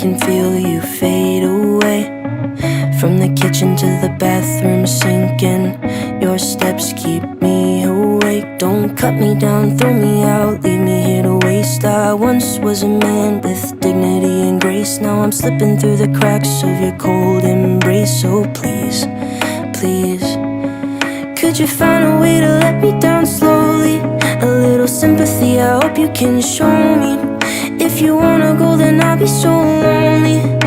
can feel you fade away. From the kitchen to the bathroom sinking, your steps keep me awake. Don't cut me down, throw me out, leave me here to waste. I once was a man with dignity and grace. Now I'm slipping through the cracks of your cold embrace. So please, please, could you find a way to let me down slowly? A little sympathy, I hope you can show me. If you wanna go, then I'll be so lonely.